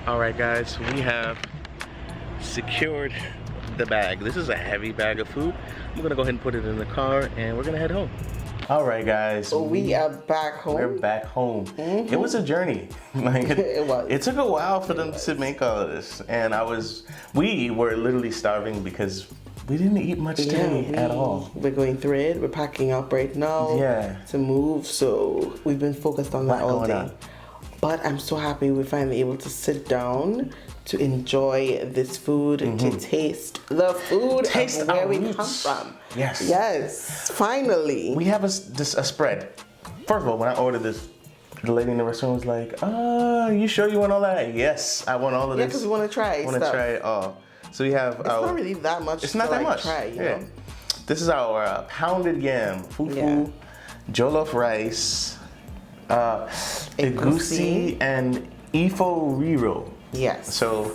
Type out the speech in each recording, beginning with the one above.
All right, guys, we have secured the bag. This is a heavy bag of food. I'm gonna go ahead and put it in the car and we're gonna head home. All right, guys. So we are back home. We're back home. It was a journey. Like It was. It took a while for them to make all of this, and we were literally starving because we didn't eat much today at all. We're going through it. We're packing up right now. Yeah. To move. So we've been focused on that all day. But I'm so happy we're finally able to sit down to enjoy this food, to taste the food, Taste of where our we roots. come from. Yes. Yes. Finally. We have a spread. First of all, when I ordered this, the lady in the restaurant was like, you sure you want all that? Yes, I want all of this. Yeah, because we want to try want to try it all. So we have It's not really that much. It's not that much. Try, you know? This is our pounded yam, fufu, jollof rice, Egusi, and Efo Riro. Yes. So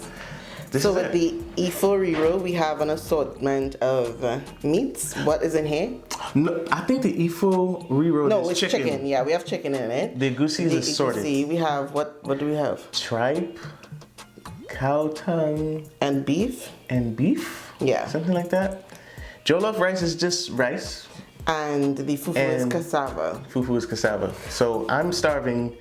with the Efo Riro, we have an assortment of meats. What is in here? No, I think the Efo Riro is it's chicken. Yeah, we have chicken in it. The Egusi is assorted. Egusi, we have, what do we have? Tripe, cow tongue. And beef. And beef? Yeah. Something like that. Jollof rice is just rice. And the fufu is cassava. Fufu is cassava. So I'm starving.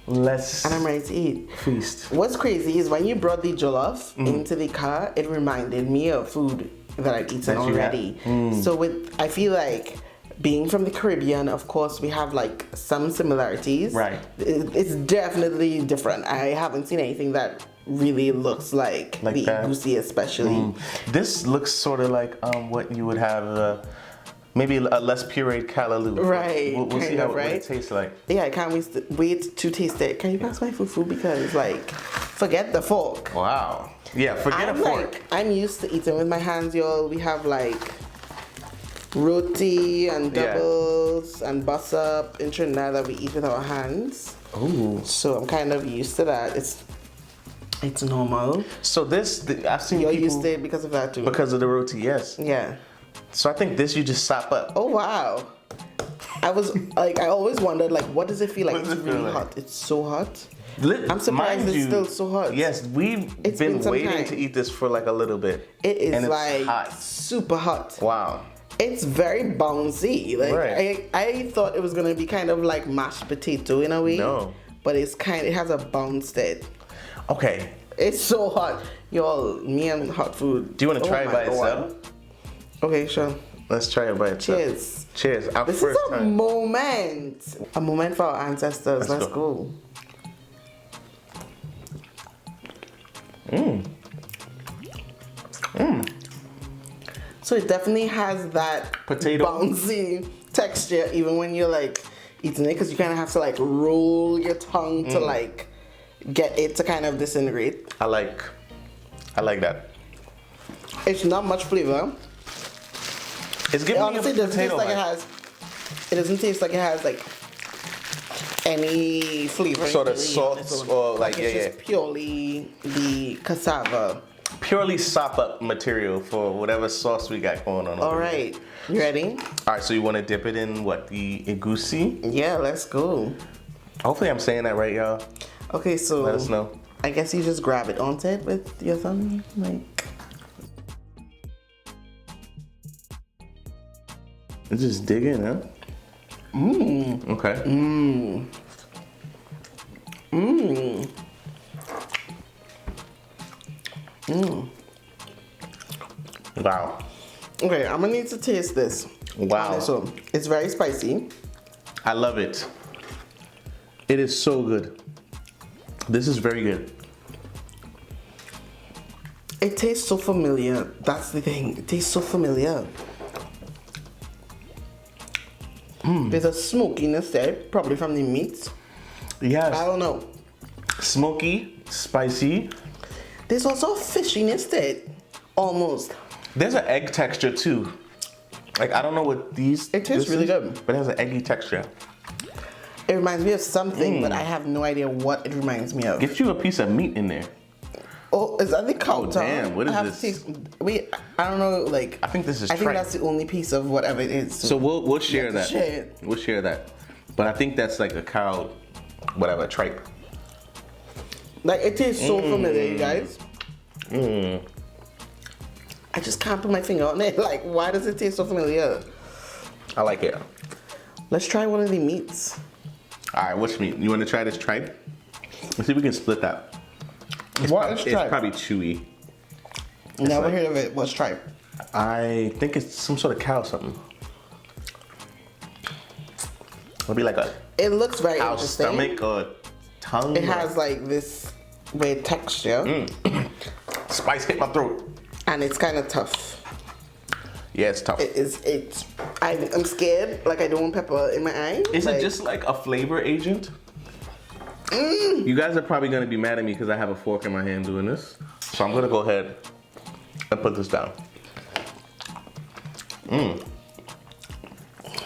Let's and I'm ready to eat. Feast. What's crazy is when you brought the jollof into the car, it reminded me of food that I've eaten already. So I feel like being from the Caribbean, of course, we have like some similarities. Right. It's definitely different. I haven't seen anything that really looks like the Egusi, especially. This looks sort of like what you would have. Maybe a less pureed callaloo. Right. We'll see what it tastes like. Yeah, I can't wait to taste it. Can you pass my fufu? Because, like, forget the fork. Wow. Yeah, forget a fork. I'm used to eating with my hands, y'all. We have, like, roti and doubles and bus up in Trinidad that we eat with our hands. Ooh. So I'm kind of used to that. It's normal. So I've seen You're people used to it because of that, too. Because of the roti, yes. Yeah. So I think this you just sop up. Oh wow! I was like, I always wondered, like, what does it feel like? It's really hot. It's so hot. I'm surprised it's still so hot. Yes, we've been waiting to eat this for like a little bit. It is and like it's hot. Super hot. Wow. It's very bouncy. Like I thought it was gonna be kind of like mashed potato in a way. No. But it has a bounce to it. Okay. It's so hot, y'all. Me and hot food. Do you want to try it by itself? Okay, sure. Let's try it by itself. Cheers. Cheers. Our this first is a time. moment. A moment for our ancestors. Let's go. So it definitely has that potato bouncy texture even when you're like eating it, because you kind of have to like roll your tongue to like get it to kind of disintegrate. I like that. It's not much flavor. It's giving me a potato it doesn't taste like it has like any flavor. Sort of sauce or like it's just purely the cassava. Purely sop up material for whatever sauce we got going on. All right, you ready? All right, so you want to dip it in what, the Egusi? Yeah, let's go. Hopefully I'm saying that right, y'all. Okay, so let us know. I guess you just grab it onto it with your thumb, like. Just dig in, huh? Okay. Wow. Okay, I'm gonna need to taste this. Wow. So it's very spicy. I love it. It is so good. This is very good. It tastes so familiar. That's the thing. It tastes so familiar. There's a smokiness there, probably from the meat. Yes. I don't know. Smoky, spicy. There's also a fishiness to it, almost. There's an egg texture too. Like, I don't know what these. It tastes really good. But it has an eggy texture. It reminds me of something, but I have no idea what it reminds me of. Gives you a piece of meat in there. Oh, is that the cow tongue? Damn, what is this? Wait, I don't know, like. I think this is I think that's the only piece of whatever it is. So we'll share that. Share it. We'll share that. But I think that's like a cow, whatever, tripe. Like, it tastes so familiar, you guys. I just can't put my finger on it. Like, why does it taste so familiar? I like it. Let's try one of the meats. All right, which meat? You want to try this tripe? Let's see if we can split that. It's probably chewy. Never heard of it. What's tripe? I think it's some sort of cow or something. It'll be like a It looks very cow interesting. stomach or tongue. It has like this weird texture. Spice hit my throat. And it's kind of tough. Yeah, it's tough. I'm scared. Like, I don't want pepper in my eye. Is it just like a flavor agent? You guys are probably gonna be mad at me because I have a fork in my hand doing this. So I'm gonna go ahead and put this down.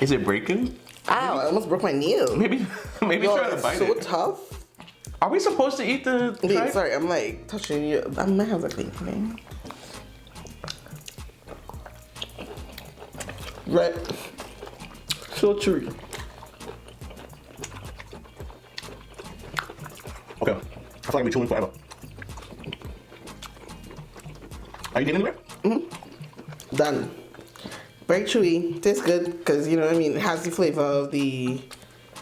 Is it breaking? Ow, I almost broke my nail. Maybe try to bite it. It's so tough. Are we supposed to eat the tripe? Sorry, I'm like touching you. My hands are clean, okay? Right. So chewy. Okay. I feel like I'll be chewing forever. Are you getting anywhere? Done. Very chewy. Tastes good because, you know what I mean, it has the flavor of the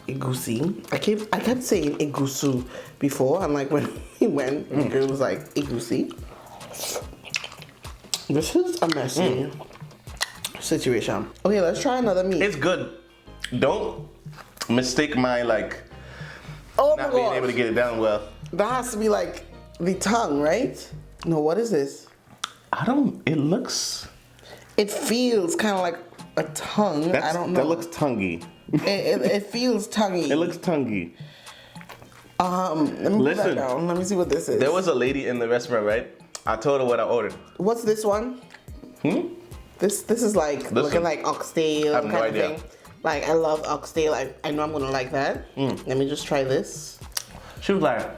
Egusi. I kept saying Egusi before, and like when we went, the girl was like, Egusi. This is a messy situation. Okay, let's try another meat. It's good. Don't mistake my like not being able to get it down well. That has to be like the tongue, right? No, what is this? It looks. It feels kind of like a tongue. I don't know. That looks tonguey. It feels tonguey. It looks tonguey. Let me put that down. Let me see what this is. There was a lady in the restaurant, right? I told her what I ordered. What's this one? This is like looking like oxtail I have no idea. thing. Like, I love oxtail. I know I'm gonna like that. Let me just try this. She was like,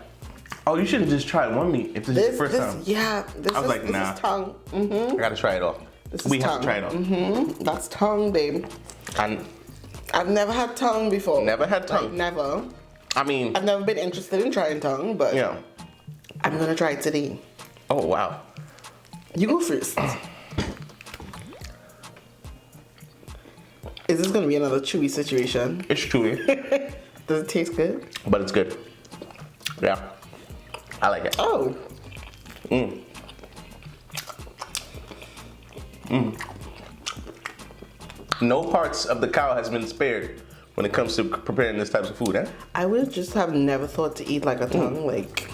"Oh, you should have just tried one meat if this is your first time." Yeah, I was like, "Nah." This is tongue. I gotta try it off. We have to try it off. That's tongue, babe. And I've never had tongue before. Never had tongue? Like, never. I mean, I've never been interested in trying tongue, but yeah. I'm gonna try it today. Oh wow. You go first. Is this gonna be another chewy situation? It's chewy, Does it taste good? but it's good. Yeah, I like it. Oh. No parts of the cow has been spared when it comes to preparing this type of food, eh? I would just have never thought to eat like a tongue, like.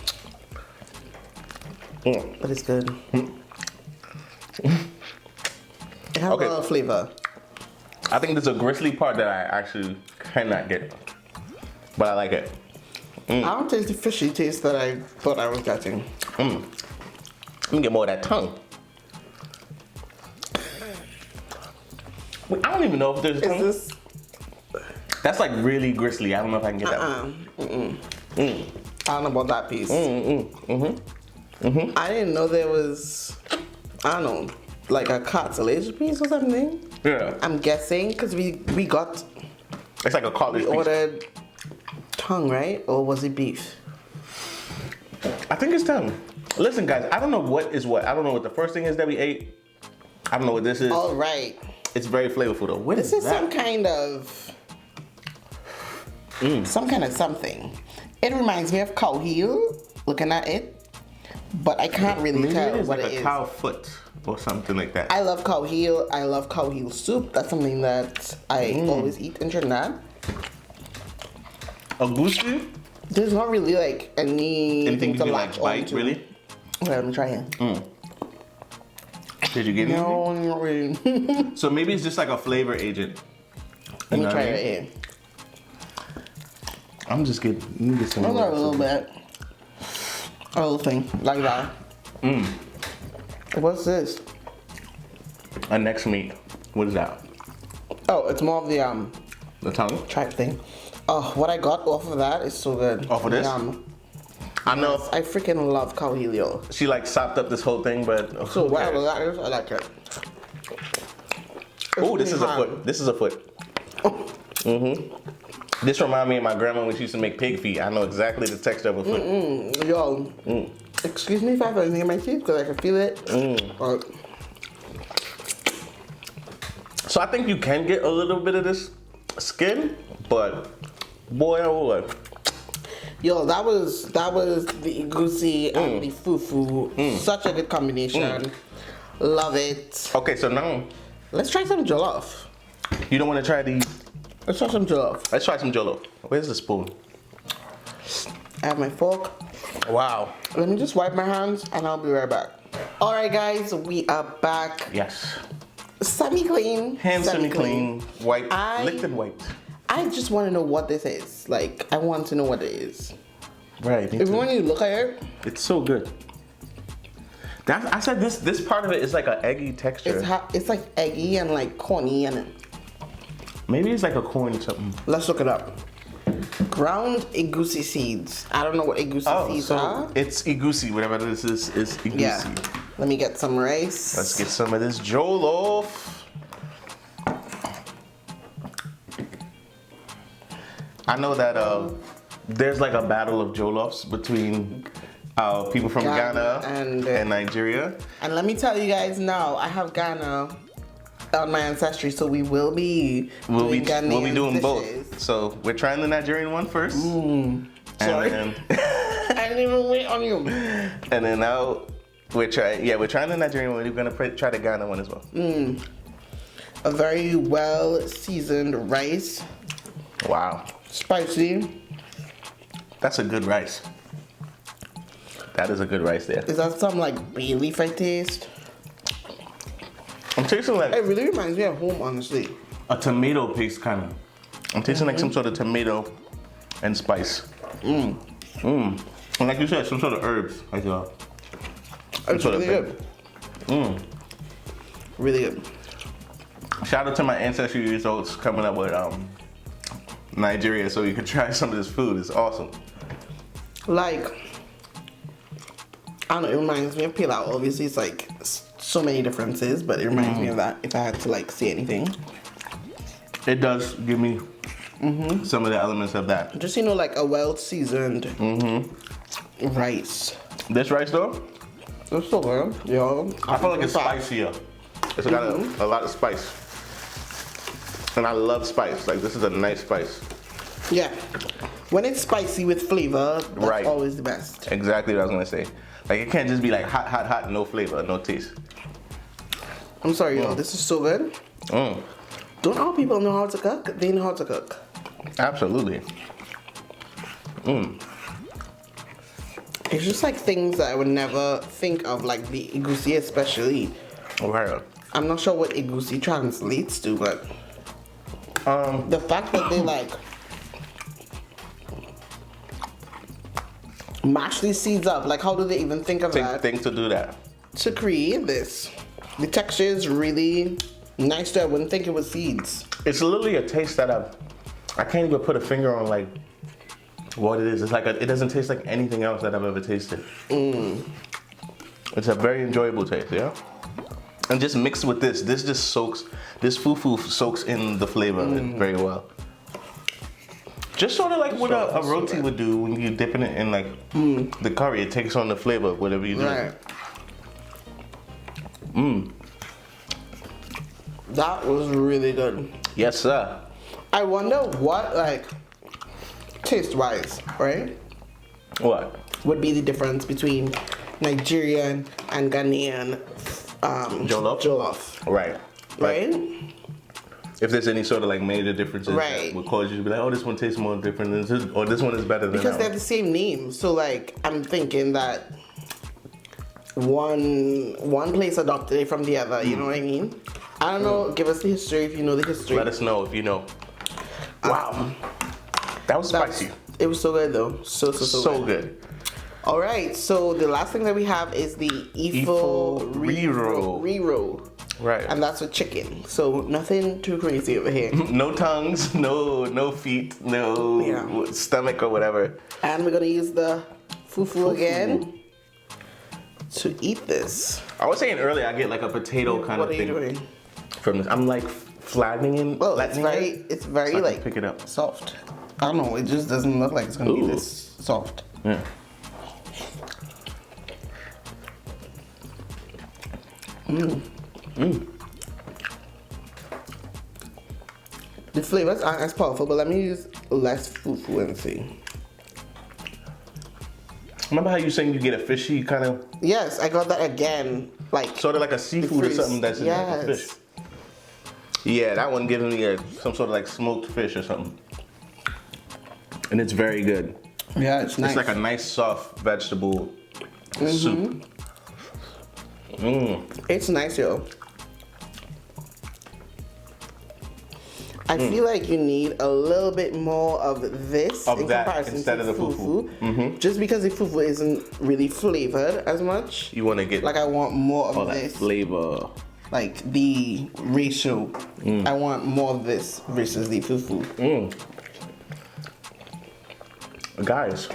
But it's good. It has a lot of flavor. I think there's a gristly part that I actually cannot get, but I like it. I don't taste the fishy taste that I thought I was getting. Let me get more of that tongue. Wait, I don't even know if there's tongue. Is this? That's like really gristly. I don't know if I can get that. I don't know about that piece. I didn't know there was, I don't know, like a cartilage piece or something. Yeah. I'm guessing because we got. It's like a cartilage We piece. ordered tongue, right? Or was it beef? I think it's tongue. Listen, guys, I don't know what is what. I don't know what the first thing is that we ate. I don't know what this is. All right. It's very flavorful though. What This is that? some kind of something. It reminds me of cow heel, looking at it, but I can't really Maybe tell it is what like it a is. cow foot or something like that. I love cow heel. I love cow heel soup. That's something that I always eat in Trinidad. Egusi? There's not really like Anything you to can latch like bite, onto. really? Okay, let me try it. Did you get anything? No, not really. So maybe it's just like a flavor agent. Let me know try what I it mean? here. I'm just kidding. Let me get some I'll more. a little bit. A little thing, like that. What's this? A next meat. What is that? Oh, it's more of the The tongue? tripe thing. Oh, what I got off of that is so good. Off of this? I know I freaking love cow heel, yo. she like sopped up this whole thing, but So whatever that is, I like it. Oh, this is a foot. This is a foot. This reminds me of my grandma when she used to make pig feet. I know exactly the texture of a foot. Yo, excuse me if I have anything in my teeth because I can feel it. So I think you can get a little bit of this skin, but boy oh boy. Yo, that was the Egusi and the Fufu. Such a good combination. Love it. Okay, so now let's try some jollof. You don't want to try these? Let's try some jollof. Let's try some jollof. Where's the spoon? I have my fork. Wow. Let me just wipe my hands and I'll be right back. All right, guys, we are back. Yes. Semi-clean. Hands semi-clean. White. Licked and white. I just want to know what this is. Like, I want to know what it is. Right. If when you look at it, it's so good. I said this part of it is like an eggy texture. It's like eggy and like corny and. Maybe it's like a corn something. Let's look it up. Ground Egusi seeds. I don't know what Egusi seeds are. It's Egusi, whatever this is Egusi. Yeah. Let me get some rice. Let's get some of this Jollof. I know that there's like a battle of Jollofs between people from Ghana and Nigeria. And let me tell you guys now, I have Ghana on my ancestry, so we will be doing dishes. Both. So we're trying the Nigerian one first. Sorry. I didn't even wait on you. And then now we're trying the Nigerian one. We're gonna try the Ghana one as well. A very well seasoned rice. Wow. Spicy. That's a good rice. That is a good rice there. Is that some like bay leaf I taste? I'm tasting like... It really reminds me of home, honestly. A tomato paste kind of. I'm tasting like some sort of tomato and spice. And like you said, some sort of herbs. Like it's really good. Really good. Shout out to my ancestry results coming up with Nigeria so you can try some of this food. It's awesome. Like, I don't know, it reminds me of pilau. Obviously, it's like so many differences, but it reminds me of that if I had to like say anything. It does give me some of the elements of that. Just, like a well-seasoned rice. This rice though? It's so good. Yo, I feel like it's spicier. It's got a lot of spice. And I love spice. Like, this is a nice spice. Yeah. When it's spicy with flavor, that's always the best. Exactly what I was gonna say. Like, it can't just be like hot, hot, hot, no flavor, no taste. I'm sorry, yo, this is so good. Don't all people know how to cook? They know how to cook. Absolutely. It's just like things that I would never think of, like the Egusi especially. Right. I'm not sure what Egusi translates to, but the fact that they like mash these seeds up, like how do they even think of that? Think to do that. To create this. The texture is really nice too. I wouldn't think it was seeds. It's literally a taste that I can't even put a finger on like what it is. It's like it doesn't taste like anything else that I've ever tasted. It's a very enjoyable taste, yeah? And just mixed with this just soaks, this fufu soaks in the flavor of it very well. Just sort of like what a roti would do when you dipping it in like the curry. It takes on the flavor of whatever you do. Right. That was really good. Yes, sir. I wonder what, like, taste-wise, right? What? Would be the difference between Nigerian and Ghanaian Jollof. Right. Right? If there's any sort of like major differences that would cause you to be like, oh, this one tastes more different than this, or this one is better than that. Because they have the same name. So like, I'm thinking that one place adopted it from the other, you know what I mean? I don't know, give us the history if you know the history. Let us know if you know. Wow. That was spicy. It was so good though. So good. All right, so the last thing that we have is the Efo Riro. Right. And that's with chicken. So nothing too crazy over here. No tongues, no feet, no stomach or whatever. And we're gonna use the fufu again to eat this. I was saying earlier, I get like a potato kind of thing. What are you doing? From this, I'm like flattening it. Well, it's very so like pick it up. soft. I don't know, it just doesn't look like it's gonna be this soft. Yeah. The flavors aren't as powerful, but let me use less fufu and see. Remember how you saying you get a fishy kind of? Yes, I got that again. Like Sort of like a seafood or something that's in like a fish. Yeah, that one giving me some sort of like smoked fish or something. And it's very good. Yeah, it's nice. It's like a nice soft vegetable soup. It's nice, yo. I feel like you need a little bit more of this in comparison instead to of the fufu. Just because the fufu isn't really flavored as much. You want to get like I want more of this that flavor. Like the ratio. I want more of this versus the fufu. Guys,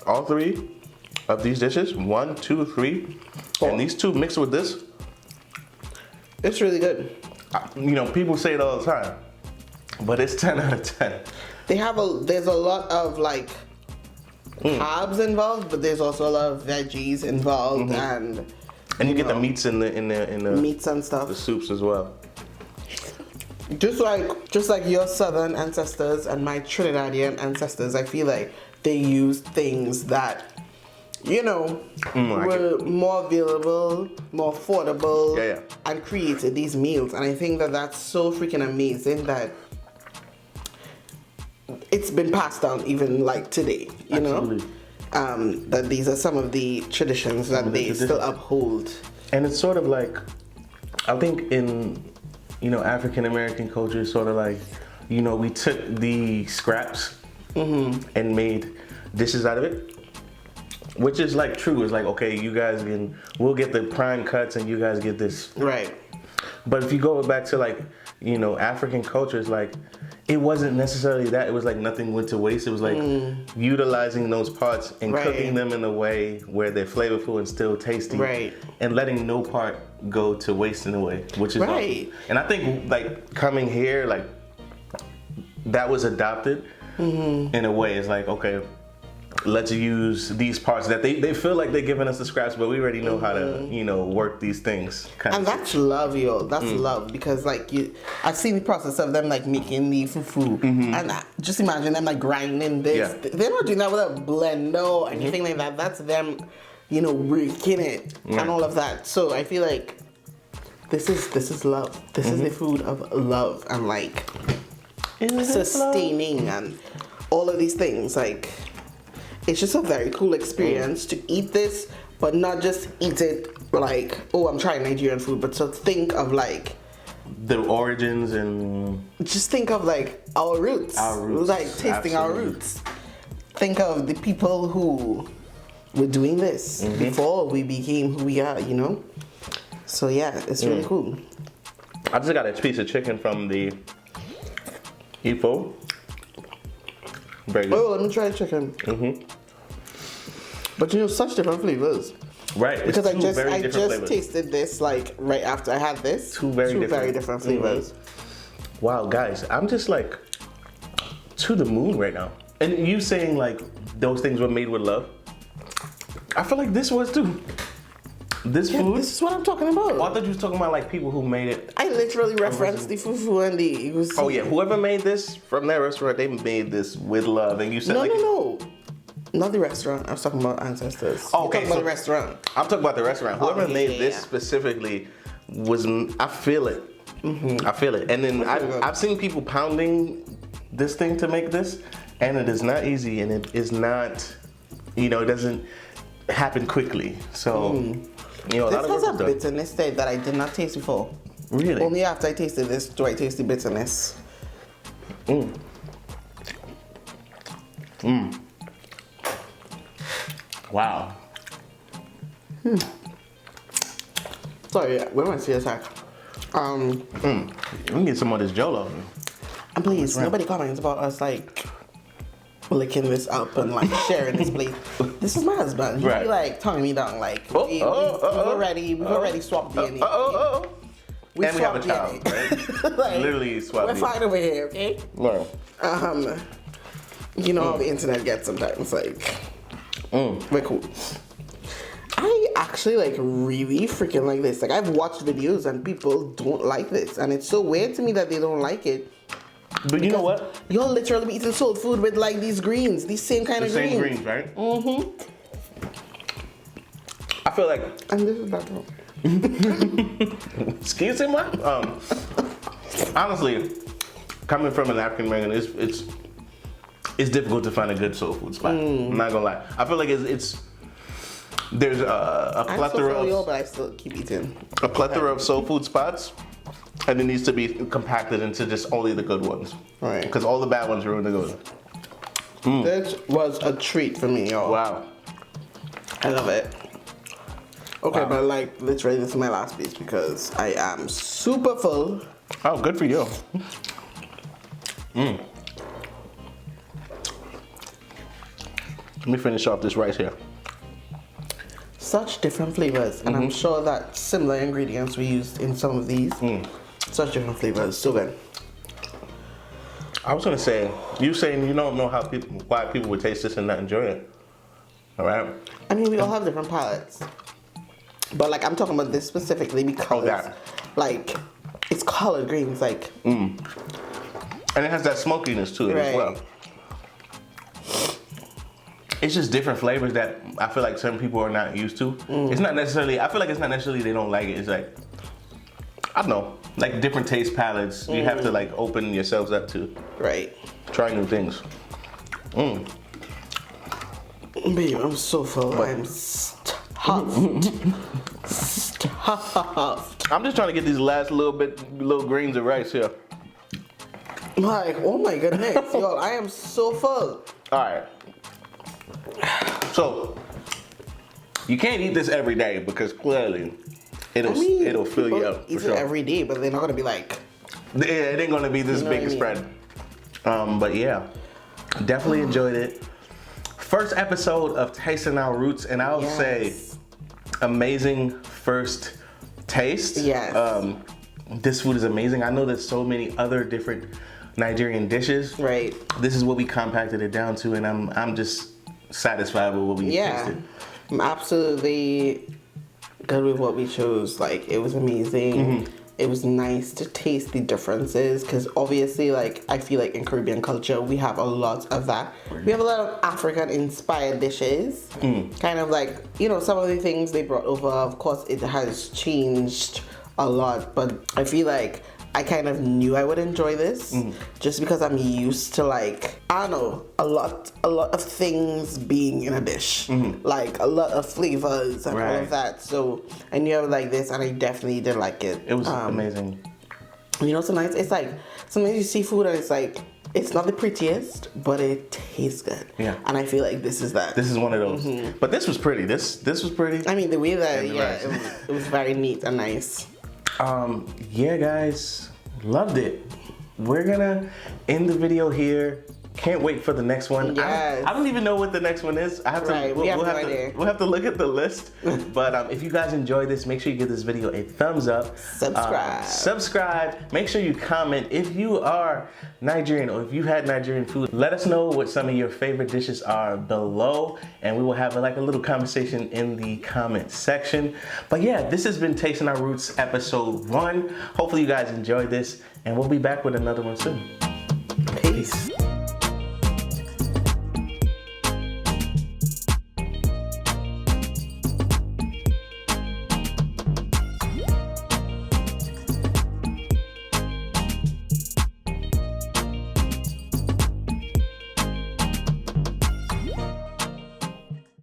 all three of these dishes, 1, 2, 3, and these two mixed with this, it's really good. You know, people say it all the time, but it's 10 out of 10. There's a lot of like carbs involved, but there's also a lot of veggies involved, and you get the meats in the meats and stuff, the soups as well. Just like your southern ancestors and my Trinidadian ancestors, I feel like they used things that, you know, were more available, more affordable, and created these meals. And I think that that's so freaking amazing that it's been passed down even like today, you know? That these are some of the traditions that they still uphold. And it's sort of like, I think in, you know, African American culture, sort of like, you know, we took the scraps and made dishes out of it. Which is like true. It's like, okay, you guys we'll get the prime cuts and you guys get this. Right. But if you go back to like, you know, African cultures, like, it wasn't necessarily that. It was like nothing went to waste. It was like utilizing those parts and cooking them in a way where they're flavorful and still tasty. Right. And letting no part go to waste in a way, which is awesome. And I think like coming here, like, that was adopted in a way. It's like, okay, let's use these parts that they feel like they're giving us the scraps, but we already know how to, you know, work these things. And that's love, yo. That's love, because like I've seen the process of them like making the fufu, and just imagine them like grinding this. Yeah. They're not doing that with a blender or anything like that. That's them, you know, breaking it and all of that. So I feel like this is love. This is the food of love and like sustaining and all of these things. Like, it's just a very cool experience to eat this, but not just eat it like, oh, I'm trying Nigerian food, but to think of like the origins and just think of like our roots. Like tasting our roots. Think of the people who were doing this before we became who we are, you know? So yeah, it's really cool. I just got a piece of chicken from the Efo. Very good. Oh, let me try chicken. But you know, such different flavors. Right. Because I just tasted this like right after I had this. Two very different flavors. Wow, guys, I'm just like to the moon right now. And you saying like those things were made with love. I feel like this was too. This food. This is what I'm talking about. Oh, I thought you was talking about like people who made it. I literally referenced the fufu and the Egusi. Oh yeah, whoever made this from their restaurant, they made this with love. And you said no. Not the restaurant. I was talking about ancestors. Oh, okay. You're talking about the restaurant. I'm talking about the restaurant. Whoever made this specifically was, I feel it. I feel it. And then I've seen people pounding this thing to make this, and it is not easy, and it is not, you know, it doesn't happen quickly. So, you know, this has a bitterness that I did not taste before. Really? Only after I tasted this do I taste the bitterness. Wow. Sorry, where am I serious at? We get some of this Jollof. And please, nobody comments about us like licking this up and like sharing this plate. This is my husband. He'd be like tonguing me down like we've already swapped DNA. We and we have a child, right? like, literally swapped. We're fine over here, okay? No. You know how the internet gets sometimes, like, we're cool. I actually like really freaking like this. Like I've watched videos and people don't like this, and it's so weird to me that they don't like it. But you know what? You're literally eating soul food with like these greens, these same kind of greens. Same greens, right? Mm-hmm. I feel like. And this is that one. Excuse me, honestly, coming from an African American, it's difficult to find a good soul food spot. I'm not gonna lie. I feel like there's a plethora of, but I still keep eating. A plethora of soul food spots, and it needs to be compacted into just only the good ones. Right. Because all the bad ones ruin the good ones. This was a treat for me, y'all. Wow. I love it. Okay, Wow. but like literally this is my last piece because I am super full. Oh, good for you. Let me finish off this rice here. Such different flavors, and I'm sure that similar ingredients we used in some of these. Such different flavors, so good. I was gonna say, you saying you don't know why people would taste this and not enjoy it. All right. I mean, we all have different palates, but like I'm talking about this specifically because, that. like, it's collard greens, like. And it has that smokiness to it as well. It's just different flavors that I feel like some people are not used to. It's not necessarily, I feel like it's not necessarily they don't like it. It's like, I don't know, like different taste palettes. You have to like open yourselves up to try new things. Babe, I'm so full. I'm stuffed. Stuffed. I'm just trying to get these last little grains of rice here. Like, oh my goodness, y'all, I am so full. All right. So, you can't eat this every day because clearly it'll fill you up. Eat it every day, but they're not gonna be like. Yeah, it ain't gonna be this big a spread. But yeah, definitely enjoyed it. First episode of Tasting Our Roots, and I would say amazing first taste. Yes. This food is amazing. I know there's so many other different Nigerian dishes. Right. This is what we compacted it down to, and I'm just satisfied with what we tasted. I'm absolutely good with what we chose. Like, it was amazing. It was nice to taste the differences because obviously, like, I feel like in Caribbean culture we have a lot of that. We have a lot of African inspired dishes. Kind of like, you know, some of the things they brought over, of course it has changed a lot, but I feel like I kind of knew I would enjoy this just because I'm used to, like, I don't know, a lot of things being in a dish, like a lot of flavors and all of that. So I knew I would like this, and I definitely did like it. It was amazing. You know, sometimes it's like, sometimes you see food and it's like, it's not the prettiest, but it tastes good. Yeah. And I feel like this is that. This is one of those. But this was pretty. This was pretty. I mean, the way that, it was very neat and nice. Yeah, guys, loved it. We're gonna end the video here. Can't wait for the next one. Yes. I don't even know what the next one is. I have to. We have no idea. We'll have to look at the list. But if you guys enjoyed this, make sure you give this video a thumbs up. Subscribe. Make sure you comment if you are Nigerian or if you've had Nigerian food. Let us know what some of your favorite dishes are below, and we will have a little conversation in the comment section. But yeah, this has been Tasting Our Roots episode 1. Hopefully you guys enjoyed this, and we'll be back with another one soon. Peace.